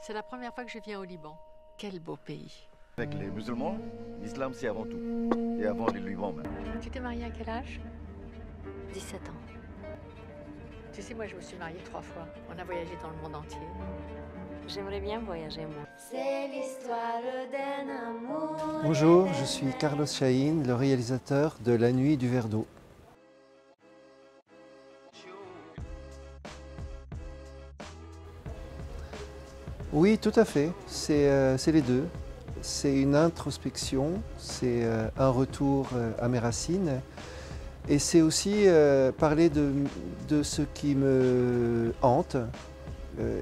C'est la première fois que je viens au Liban. Quel beau pays. Avec les musulmans, l'islam c'est avant tout. Et avant les Liban même. Tu t'es mariée à quel âge? 17 ans. Tu sais, moi je me suis mariée 3 fois. On a voyagé dans le monde entier. J'aimerais bien voyager, moi. C'est l'histoire d'un amour. Bonjour, je suis Carlos Chahin, le réalisateur de La Nuit du verre d'eau. Oui, tout à fait, c'est les deux. C'est une introspection, c'est un retour à mes racines et c'est aussi parler de ce qui me hante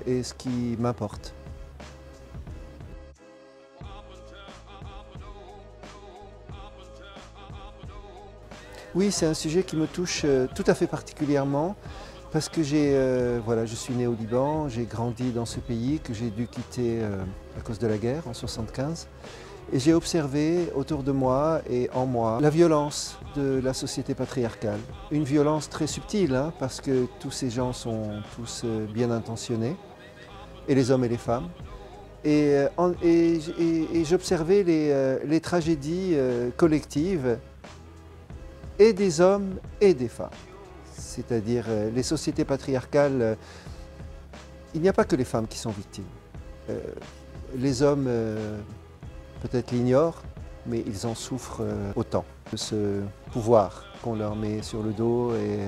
et ce qui m'importe. Oui, c'est un sujet qui me touche tout à fait particulièrement parce que voilà, je suis né au Liban, j'ai grandi dans ce pays que j'ai dû quitter à cause de la guerre en 1975 et j'ai observé autour de moi et en moi la violence de la société patriarcale. Une violence très subtile hein, parce que tous ces gens sont tous bien intentionnés, et les hommes et les femmes. Et j'observais les tragédies collectives et des hommes et des femmes. C'est-à-dire les sociétés patriarcales, il n'y a pas que les femmes qui sont victimes. Les hommes peut-être l'ignorent, mais ils en souffrent autant. De ce pouvoir qu'on leur met sur le dos et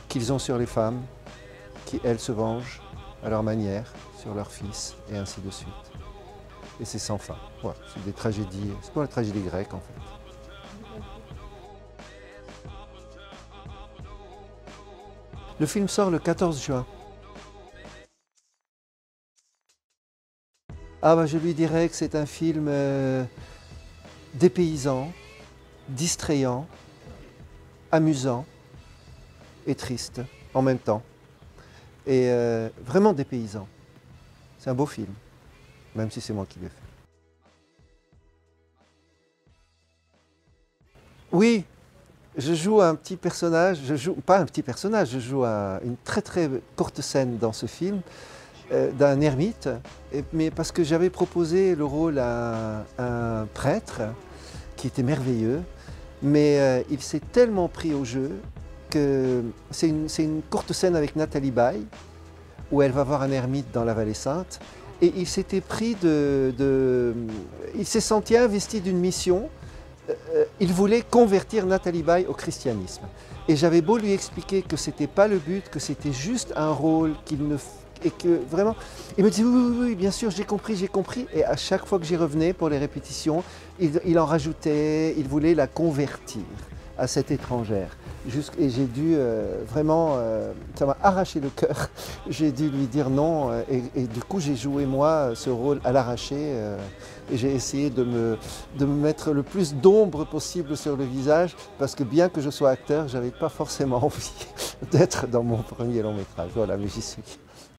qu'ils ont sur les femmes, qui elles se vengent à leur manière, sur leurs fils et ainsi de suite. Et c'est sans fin. Voilà, c'est des tragédies, c'est comme la tragédie grecque en fait. Le film sort le 14 juin. Ah bah je lui dirais que c'est un film dépaysant, distrayant, amusant et triste en même temps. Et vraiment dépaysant. C'est un beau film, même si c'est moi qui l'ai fait. Oui. Je joue un petit personnage, pas un petit personnage, je joue une très très courte scène dans ce film d'un ermite, mais parce que j'avais proposé le rôle à un prêtre qui était merveilleux, mais il s'est tellement pris au jeu que c'est une courte scène avec Nathalie Baye où elle va voir un ermite dans la Vallée Sainte et il s'était pris il s'est senti investi d'une mission. Il voulait convertir Nathalie Baye au christianisme. Et j'avais beau lui expliquer que ce n'était pas le but, que c'était juste un rôle et que vraiment, il me dit oui, bien sûr, j'ai compris. Et à chaque fois que j'y revenais pour les répétitions, il en rajoutait, il voulait la convertir à cette étrangère. Et j'ai dû vraiment, ça m'a arraché le cœur, j'ai dû lui dire non et du coup j'ai joué moi ce rôle à l'arraché et j'ai essayé de me mettre le plus d'ombre possible sur le visage parce que bien que je sois acteur, j'avais pas forcément envie d'être dans mon premier long métrage. Voilà, mais j'y suis.